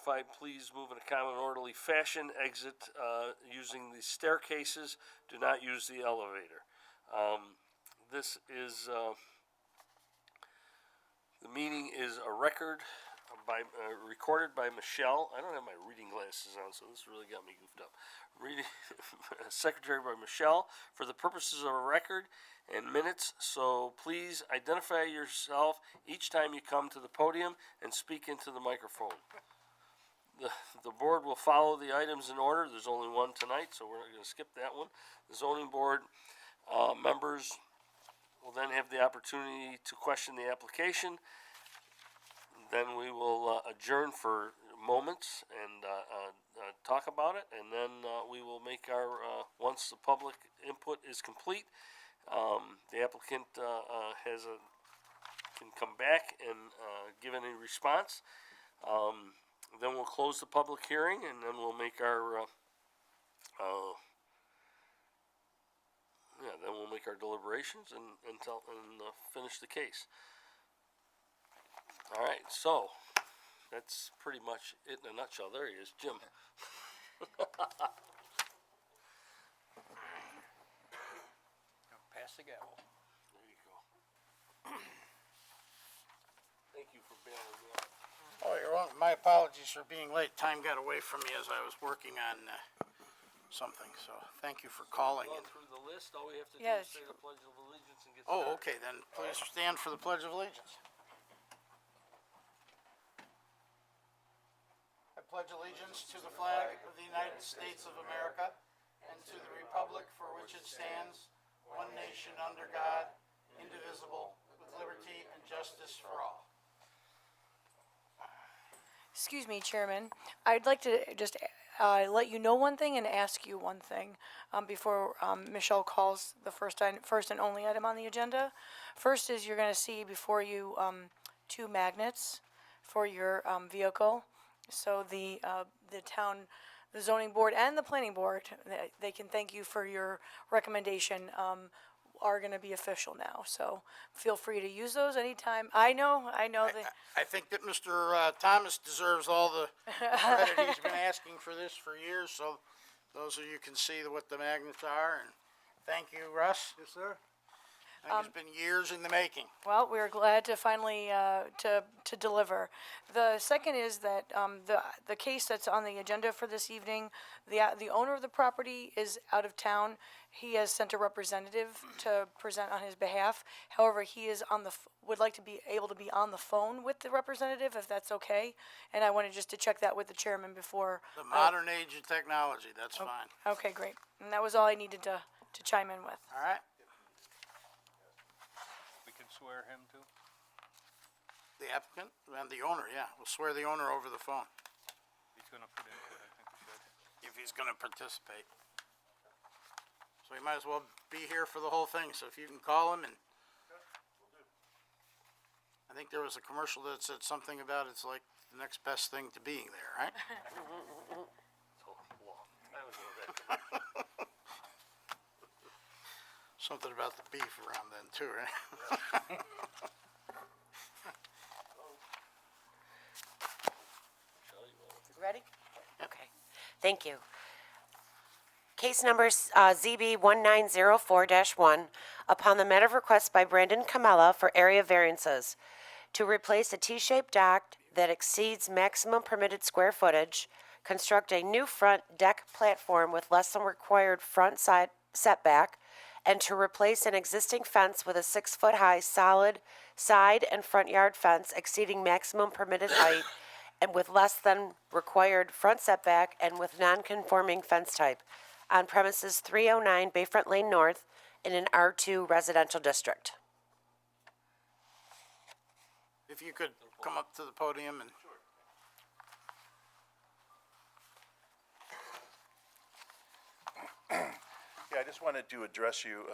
notified, please move in a calm and orderly fashion. Exit using the staircases. Do not use the elevator. This is, the meeting is a record recorded by Michelle. I don't have my reading glasses on, so this really got me goofed up. Secretary by Michelle for the purposes of a record and minutes. So please identify yourself each time you come to the podium and speak into the microphone. The board will follow the items in order. There's only one tonight, so we're not going to skip that one. The zoning board members will then have the opportunity to question the application. Then we will adjourn for moments and talk about it, and then we will make our, once the public input is complete, the applicant can come back and give any response. Then we'll close the public hearing, and then we'll make our, then we'll make our deliberations and finish the case. All right, so that's pretty much it in a nutshell. There he is, Jim. Pass the gavel. There you go. Thank you for bailing me out. Oh, you're welcome. My apologies for being late. Time got away from me as I was working on something, so thank you for calling. Going through the list, all we have to do Yeah, is say the Pledge of Allegiance and get Oh, started. okay, then please stand for the Pledge of Allegiance. I pledge allegiance to the flag of the United States of America and to the republic for which it stands, one nation under God, indivisible, with liberty and justice for all. Excuse me, Chairman. I'd like to just let you know one thing and ask you one thing before Michelle calls the first and only item on the agenda. First is you're going to see before you 2 magnets for your vehicle. So the town, the zoning board and the planning board, they can thank you for your recommendation, are going to be official now. So feel free to use those anytime. I know that. I think that Mr. Thomas deserves all the credit. He's been asking for this for years, so those of you can see what the magnets are. And thank you, Russ. Yes, sir. I think it's been years in the making. Well, we're glad to finally to deliver. The second is that the case that's on the agenda for this evening, the owner of the property is out of town. He has sent a representative to present on his behalf. However, he is would like to be able to be on the phone with the representative, if that's okay. And I wanted just to check that with the chairman before. The modern age of technology, that's fine. Okay, great. And that was all I needed to chime in with. All right? We can swear him too? The applicant and the owner, yeah. We'll swear the owner over the phone He's gonna put input, I think we should. if he's going to participate. So he might as well be here for the whole thing. So if you can call him and. I think there was a commercial that said something about it's like the next best thing to being there, right? So long. I was that. Something about the beef around then too, right? Ready? Okay. Thank you. Case number ZB 1904-1, upon the matter of request by Brandon Camella for area variances to replace a T-shaped dock that exceeds maximum permitted square footage, construct a new front deck platform with less than required front side setback, and to replace an existing fence with a 6-foot-high solid side and front yard fence exceeding maximum permitted height and with less than required front setback and with non-conforming fence type on premises 309 Bayfront Lane North in an R2 residential district. If you could come up to the podium and. Yeah, I just wanted to address you,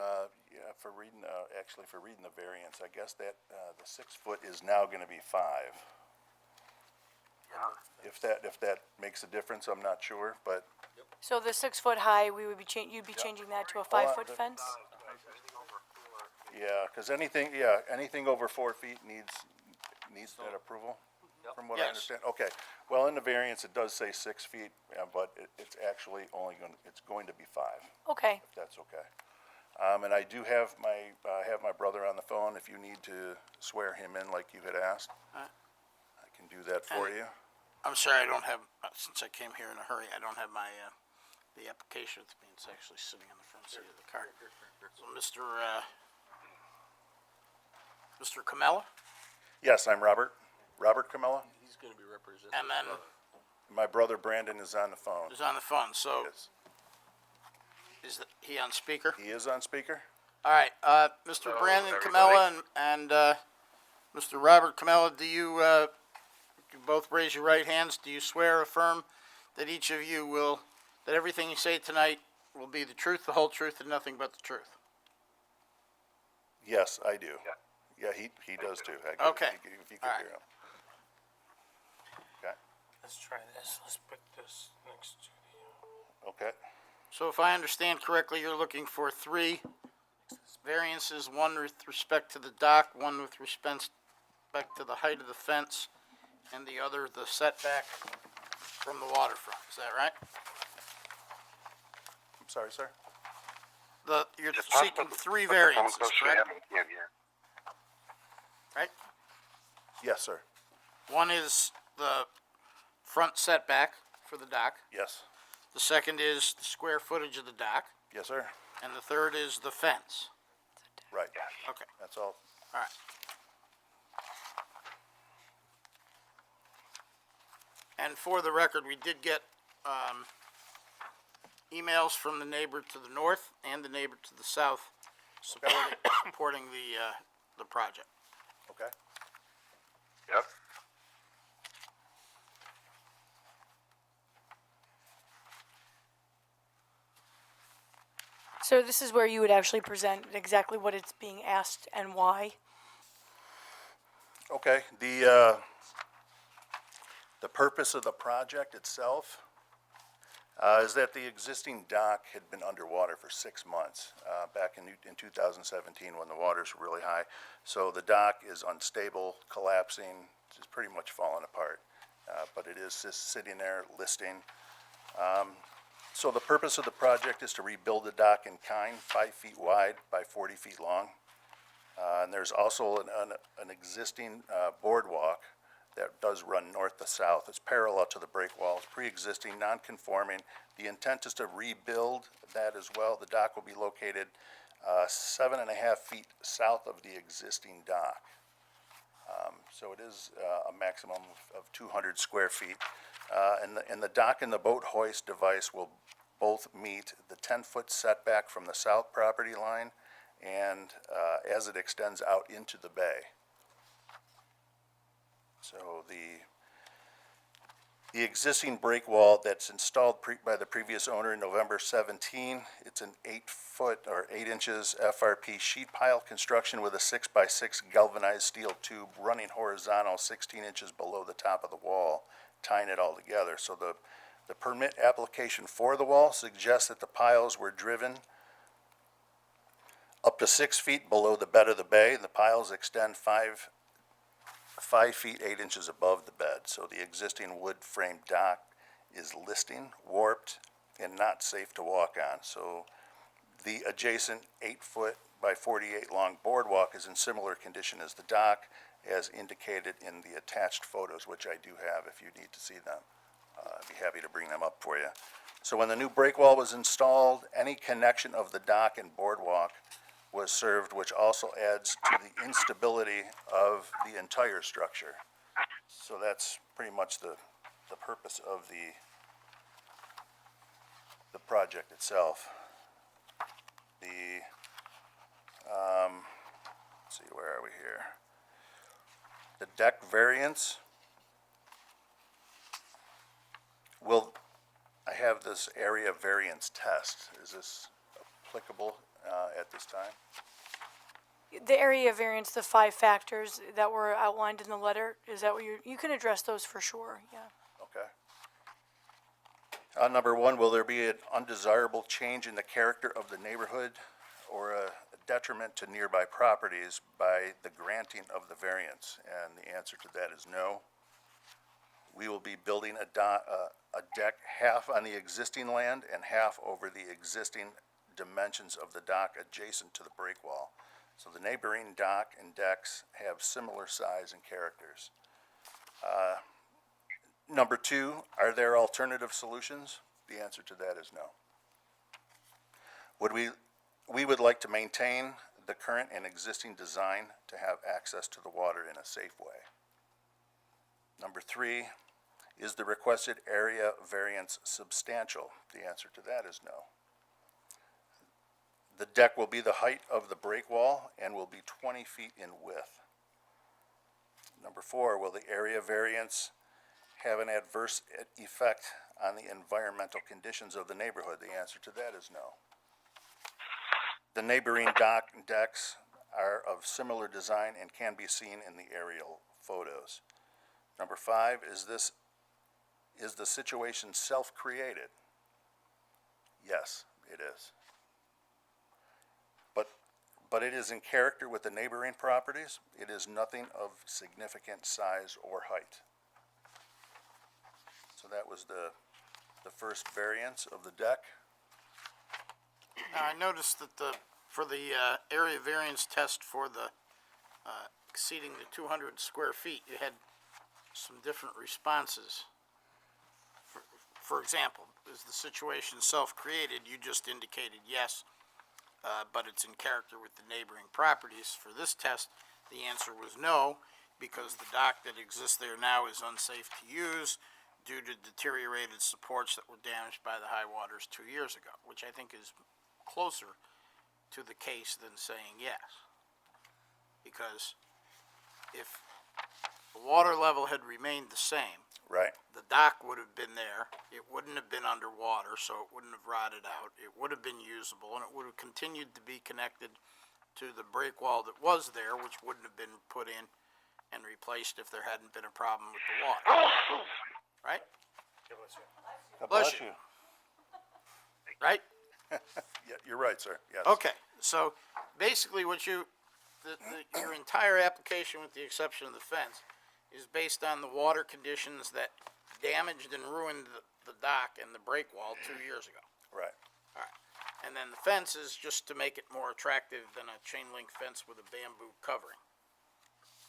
for reading, actually for reading the variance. I guess that, the 6 foot is now gonna be 5. If that makes a difference, I'm not sure, but, So the 6-foot-high, we would be you'd be changing that to a 5-foot fence? yeah, cause anything over 4 feet needs that approval, from what I Yes. understand. Okay, Well, in the variance, it does say 6 feet, but it's actually it's going to be 5, Okay, if that's okay. And I do have my brother on the phone, if you need to swear him in like you had asked. I can do that for you. I'm sorry, I don't have, since I came here in a hurry, I don't have my, the application with me. It's actually sitting in the front seat of the car. So Mr. Camella, Yes, I'm Robert Camella. He's gonna be representing. and then My brother Brandon is on the phone. is on the phone, so Yes. is he on speaker? He is on speaker? All right, Mr. Brandon Camella and Mr. Robert Camella, do you both raise your right hands? Do you swear or affirm that each of you that everything you say tonight will be the truth, the whole truth, and nothing but the truth? Yes, I do. Yeah, he does too. Okay. If you could All right. hear him. Okay, Let's try this. Let's put this next to the. okay. So if I understand correctly, you're looking for 3 variances, one with respect to the dock, one with respect to the height of the fence, and the other, the setback from the waterfront. Is that right? I'm sorry, sir? You're seeking 3 variances, correct? Right? Yes, sir. One is the front setback for the dock. Yes. The second is the square footage of the dock. Yes, sir. And the third is the fence. Right. Okay, That's all. all right. And for the record, we did get emails from the neighbor to the north and the neighbor to the south supporting the project. Okay. Yep. so this is where you would actually present exactly what it's being asked and why. Okay. The purpose of the project itself is that the existing dock had been underwater for 6 months back in 2017 when the waters were really high. So the dock is unstable, collapsing, just pretty much falling apart. But it is just sitting there listing. So the purpose of the project is to rebuild the dock in kind, 5 feet wide by 40 feet long. And there's also an existing boardwalk that does run north to south. It's parallel to the break wall. It's pre-existing, non-conforming. The intent is to rebuild that as well. The dock will be located 7.5 feet south of the existing dock. So it is a maximum of 200 square feet. And the dock and the boat hoist device will both meet the 10-foot setback from the south property line and as it extends out into the bay. So the existing break wall that's installed by the previous owner in November 17, it's an 8-foot or 8 inches FRP sheet pile construction with a 6x6 galvanized steel tube running horizontal 16 inches below the top of the wall, tying it all together. So the permit application for the wall suggests that the piles were driven up to 6 feet below the bed of the bay, and the piles extend 5 feet 8 inches above the bed. So the existing wood frame dock is listing, warped, and not safe to walk on. So the adjacent 8-foot by 48 long boardwalk is in similar condition as the dock, as indicated in the attached photos, which I do have if you need to see them. I'd be happy to bring them up for you. So when the new break wall was installed, any connection of the dock and boardwalk was served, which also adds to the instability of the entire structure. So that's pretty much the purpose of the project itself. Let's see, where are we here? The deck variance. I have this area variance test. Is this applicable at this time? The area variance, the 5 factors that were outlined in the letter, is that what you can address those for sure, yeah. Okay. Number 1, will there be an undesirable change in the character of the neighborhood or a detriment to nearby properties by the granting of the variance? And the answer to that is no. we will be building a deck half on the existing land and half over the existing dimensions of the dock adjacent to the break wall. So the neighboring dock and decks have similar size and characters. Number two, are there alternative solutions? The answer to that is no. We would like to maintain the current and existing design to have access to the water in a safe way. Number three, is the requested area variance substantial? The answer to that is no. The deck will be the height of the break wall and will be 20 feet in width. Number four, will the area variance have an adverse effect on the environmental conditions of the neighborhood? The answer to that is no. The neighboring dock and decks are of similar design and can be seen in the aerial photos. Number five, is the situation self-created? Yes, it is. But it is in character with the neighboring properties. It is nothing of significant size or height. So that was the first variance of the deck. Now, I noticed that for the area variance test for the exceeding the 200 square feet, you had some different responses. For example, is the situation self-created? You just indicated yes, but it's in character with the neighboring properties. For this test, the answer was no, because the dock that exists there now is unsafe to use due to deteriorated supports that were damaged by the high waters 2 years ago, which I think is closer to the case than saying yes. Because if the water level had remained the same, Right. the dock would have been there, it wouldn't have been underwater, so it wouldn't have rotted out, it would have been usable, and it would have continued to be connected to the break wall that was there, which wouldn't have been put in and replaced if there hadn't been a problem with the water. Right? God Bless you. Right? Yeah, you're right, sir. Yes. Okay, so basically what your entire application, with the exception of the fence, is based on the water conditions that damaged and ruined the dock and the break wall 2 years ago. Right. All right. And then the fence is just to make it more attractive than a chain link fence with a bamboo covering,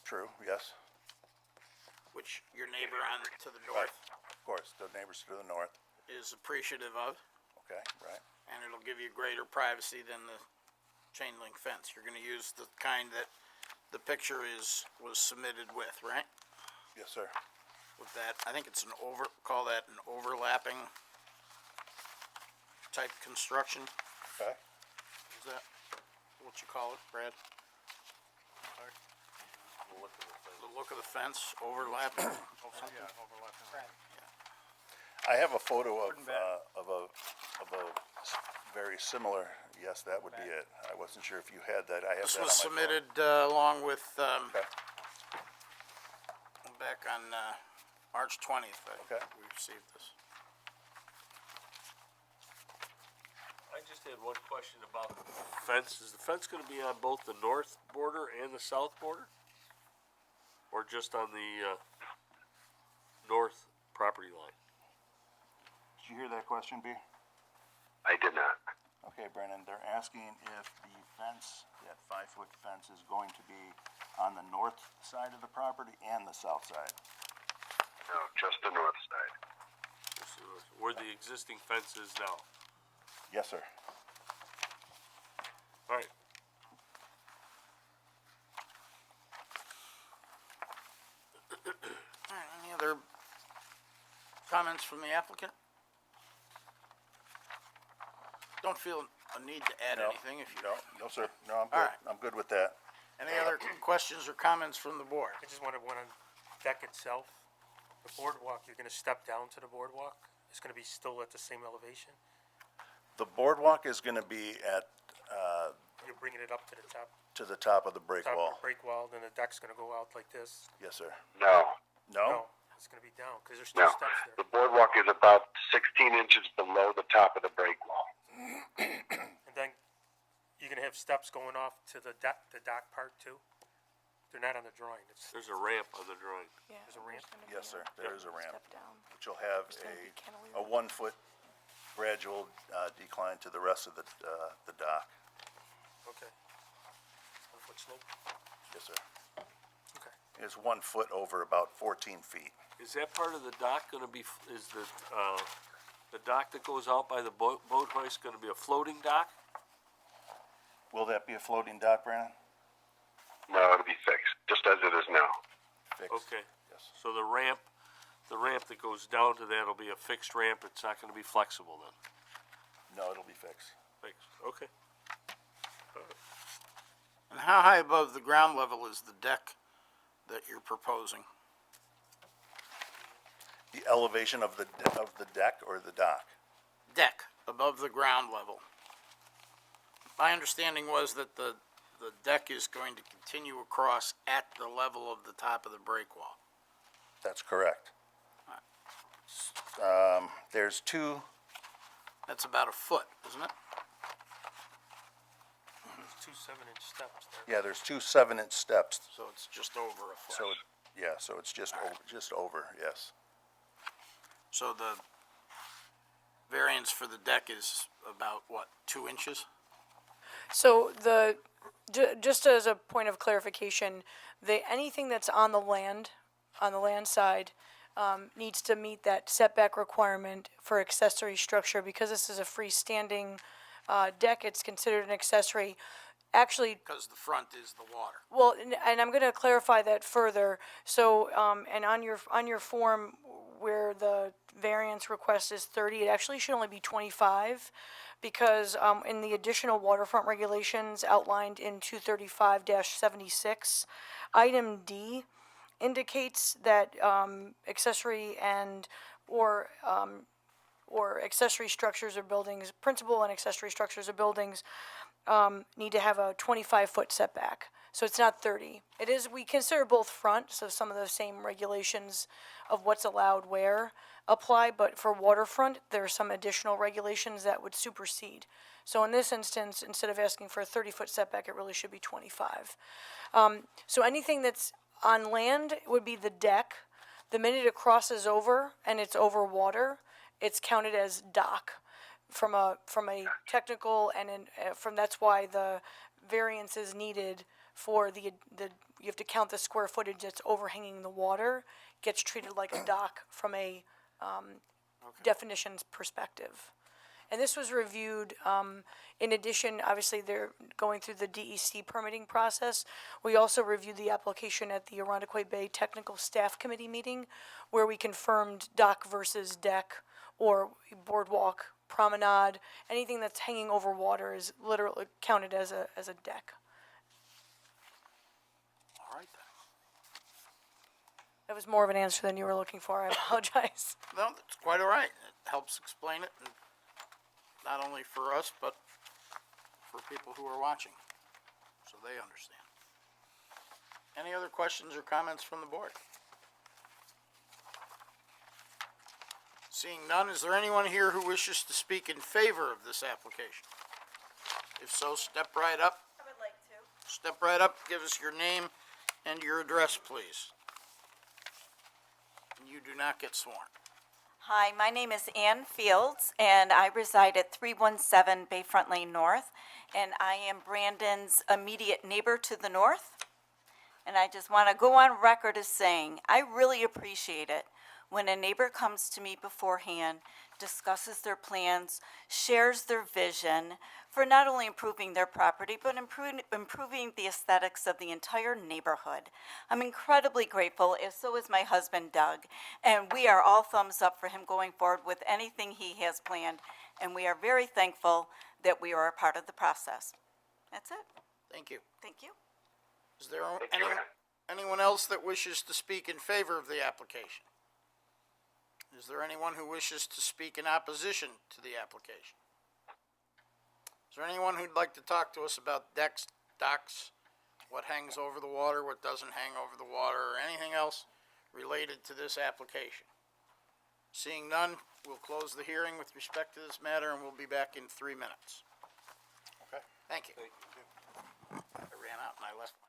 True, yes. which your neighbor on to the north Of course, the neighbors to the north. is appreciative of, Okay, right. and it'll give you greater privacy than the chain link fence. You're gonna use the kind that the picture was submitted with, right? Yes, sir. With that, I think it's call that an overlapping type construction. Okay. Is that what you call it, Brad? The look of the fence, overlapping? Yeah, overlapping. I have a photo of a very similar, yes, that would be it. I wasn't sure if you had that. I have This that on my was phone. submitted, along with, Okay, back on, March 20th, Okay. we received this. I just had one question about the fence. Is the fence gonna be on both the north border and the south border? Or just on the, north property line? did you hear that question, B? I did not. Okay, Brennan, they're asking if the fence, that 5-foot fence, is going to be on the north side of the property and the south side. No, just the north side. Where the existing fence is now? Yes, sir. All right. All right, any other comments from the applicant? Don't feel a need to add No, anything if you No, no, sir. No, I'm All good. right. I'm good with that. Any other questions or comments from the board? I just wanted one on deck itself. The boardwalk, you're gonna step down to the boardwalk? It's gonna be still at the same elevation? The boardwalk is gonna be at, You're bringing it up to the top, to the top of the break top of wall. the break wall, then the deck's gonna go out like this? Yes, sir. No, No? No, it's gonna be down, cause there's two no. steps The there. boardwalk is about 16 inches below the top of the break wall. And then you're gonna have steps going off to the dock part too? They're not on the drawing, it's, There's a ramp on the drawing. Yeah. There's a ramp? gonna be Yes, sir, there is a ramp, Step down. which will have gonna be a cantilever. 1 foot gradual, decline to the rest of the dock. okay. 1 foot slope, Yes, sir. okay. It's 1 foot over about 14 feet. Is that part of the dock gonna be, is the dock that goes out by the boat hoist gonna be a floating dock? Will that be a floating dock, Brandon? No, it'll be fixed, just as it is now. Fixed? Okay. Yes. So the ramp that goes down to that will be a fixed ramp, it's not gonna be flexible then? No, it'll be fixed. Fixed, okay. And how high above the ground level is the deck that you're proposing? The elevation of the deck or the dock? Deck, above the ground level. My understanding was that the deck is going to continue across at the level of the top of the break wall. That's correct. There's two, That's about a foot, isn't it? There's 2 7-inch steps there. yeah, there's two 7-inch steps, So it's just over a foot. so, yeah, so it's just over, yes. So the variance for the deck is about, what, 2 inches? So just as a point of clarification, anything that's on the land side, needs to meet that setback requirement for accessory structure. Because this is a freestanding, deck, it's considered an accessory. Actually, Because the front is the water. well, and I'm gonna clarify that further. So, and on your form where the variance request is 30, it actually should only be 25. Because, in the additional waterfront regulations outlined in 235-76, item D indicates that, accessory or accessory structures or buildings, principal and accessory structures or buildings, need to have a 25-foot setback. So it's not 30. It is, we consider both front, so some of the same regulations of what's allowed where apply, but for waterfront, there are some additional regulations that would supersede. So in this instance, instead of asking for a 30-foot setback, it really should be 25. So anything that's on land would be the deck. The minute it crosses over and it's over water, it's counted as dock from a technical that's why the variance is needed for you have to count the square footage that's overhanging the water, gets treated like a dock from a definitions perspective. And this was reviewed, in addition, obviously they're going through the DEC permitting process. We also reviewed the application at the Arundequoit Bay Technical Staff Committee meeting, where we confirmed dock versus deck or boardwalk, promenade, anything that's hanging over water is literally counted as a deck. All right then. That was more of an answer than you were looking for, I apologize. No, that's quite all right. It helps explain it, and not only for us, but for people who are watching, so they understand. Any other questions or comments from the board? Seeing none, is there anyone here who wishes to speak in favor of this application? If so, step right up. I would like to. Step right up, give us your name and your address, please. And you do not get sworn. Hi, my name is Ann Fields, and I reside at 317 Bayfront Lane North, and I am Brandon's immediate neighbor to the north. And I just want to go on record as saying, I really appreciate it when a neighbor comes to me beforehand, discusses their plans, shares their vision for not only improving their property, but improving the aesthetics of the entire neighborhood. I'm incredibly grateful, as so is my husband Doug, and we are all thumbs up for him going forward with anything he has planned, and we are very thankful that we are a part of the process. That's it. Thank you. Thank you. Is there anyone else that wishes to speak in favor of the application? Is there anyone who wishes to speak in opposition to the application? Is there anyone who'd like to talk to us about decks, docks, what hangs over the water, what doesn't hang over the water, or anything else related to this application? Seeing none, we'll close the hearing with respect to this matter, and we'll be back in 3 minutes. Okay. Thank you. I ran out and I left my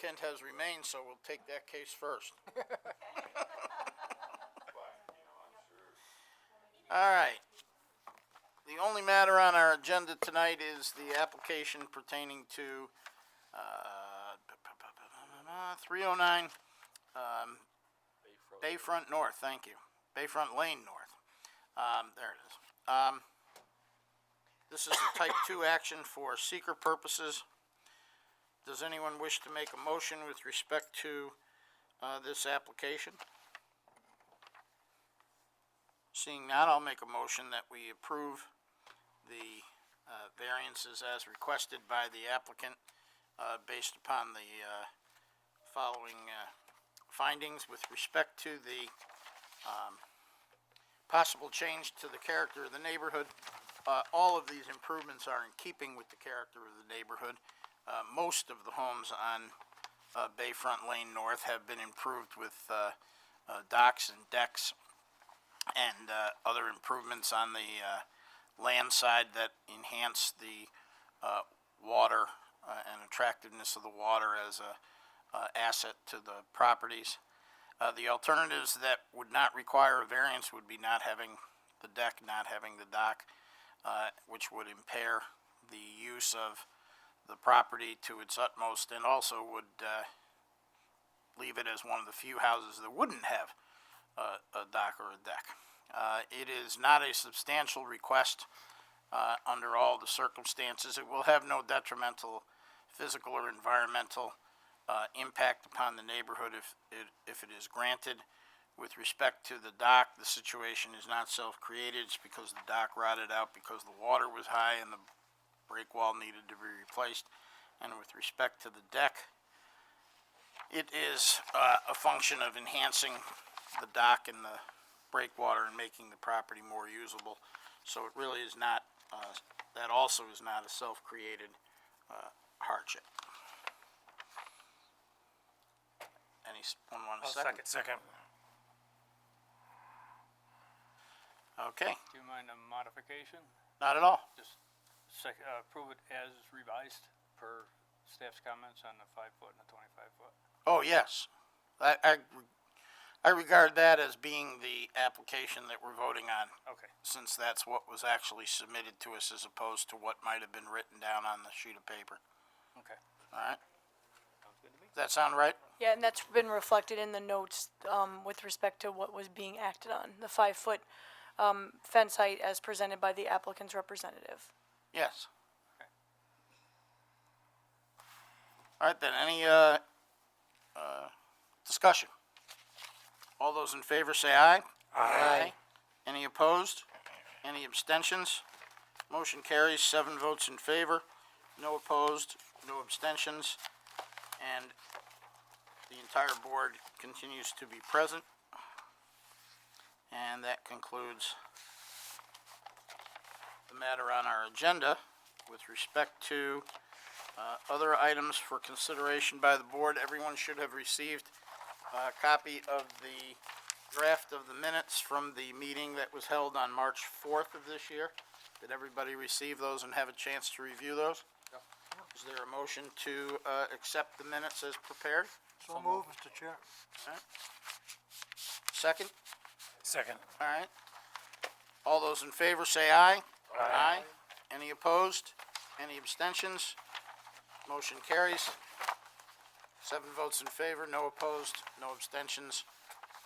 applicant has remained, so we'll take that case first. All right. The only matter on our agenda tonight is the application pertaining to, 309, Bayfront North, thank you. Bayfront Lane North. There it is. This is a type 2 action for seeker purposes. Does anyone wish to make a motion with respect to this application? Seeing none, I'll make a motion that we approve the variances as requested by the applicant based upon the following findings with respect to the possible change to the character of the neighborhood. All of these improvements are in keeping with the character of the neighborhood. Most of the homes on Bayfront Lane North have been improved with docks and decks and other improvements on the land side that enhance the water and attractiveness of the water as a asset to the properties. The alternatives that would not require a variance would be not having the deck, not having the dock, which would impair the use of the property to its utmost, and also would leave it as one of the few houses that wouldn't have a dock or a deck. It is not a substantial request under all the circumstances. It will have no detrimental physical or environmental impact upon the neighborhood if it is granted. With respect to the dock, the situation is not self-created. It's because the dock rotted out because the water was high and the break wall needed to be replaced. And with respect to the deck, it is a function of enhancing the dock and the breakwater and making the property more usable. So it really is not, that also is not a self-created hardship. Anyone want a second? Second. Okay, Do you mind a modification? not at all. Just approve it as revised per staff's comments on the 5-foot and the 25-foot. Oh, yes. I regard that as being the application that we're voting on, Okay. since that's what was actually submitted to us as opposed to what might have been written down on the sheet of paper. Okay. All right? Sounds good to me. Does that sound right? Yeah, and that's been reflected in the notes, with respect to what was being acted on, the 5-foot, fence height as presented by the applicant's representative. Yes. All right, then, any, discussion? All those in favor say aye. Aye. Any opposed? Any abstentions? Motion carries, 7 votes in favor, no opposed, no abstentions, and the entire board continues to be present. And that concludes the matter on our agenda. With respect to other items for consideration by the board, everyone should have received a copy of the draft of the minutes from the meeting that was held on March 4th of this year. Did everybody receive those and have a chance to review those? Yep. Is there a motion to accept the minutes as prepared? So move, Mr. Chair. Second? Second. All right. All those in favor say aye. Aye. Any opposed? Any abstentions? Motion carries. 7 votes in favor, no opposed, no abstentions.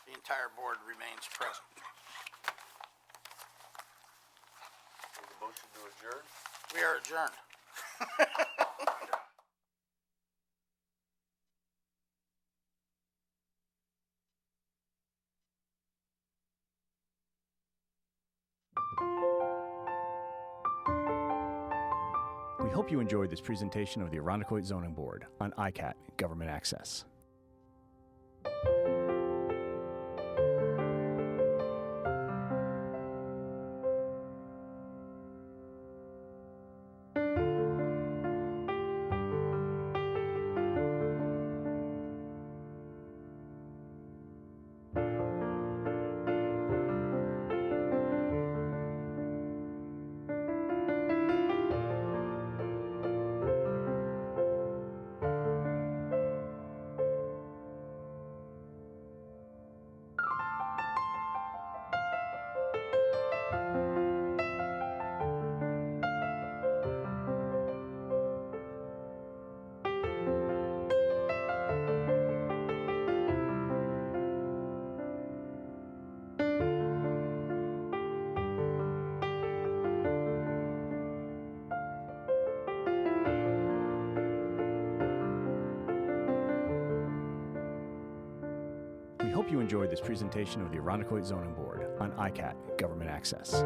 The entire board remains present. Motion to adjourn? We are adjourned. We hope you enjoyed this presentation of the Irondequoit Zoning Board on ICAT Government Access. hope you enjoyed this presentation of the Irondequoit Zoning Board on ICAT Government Access.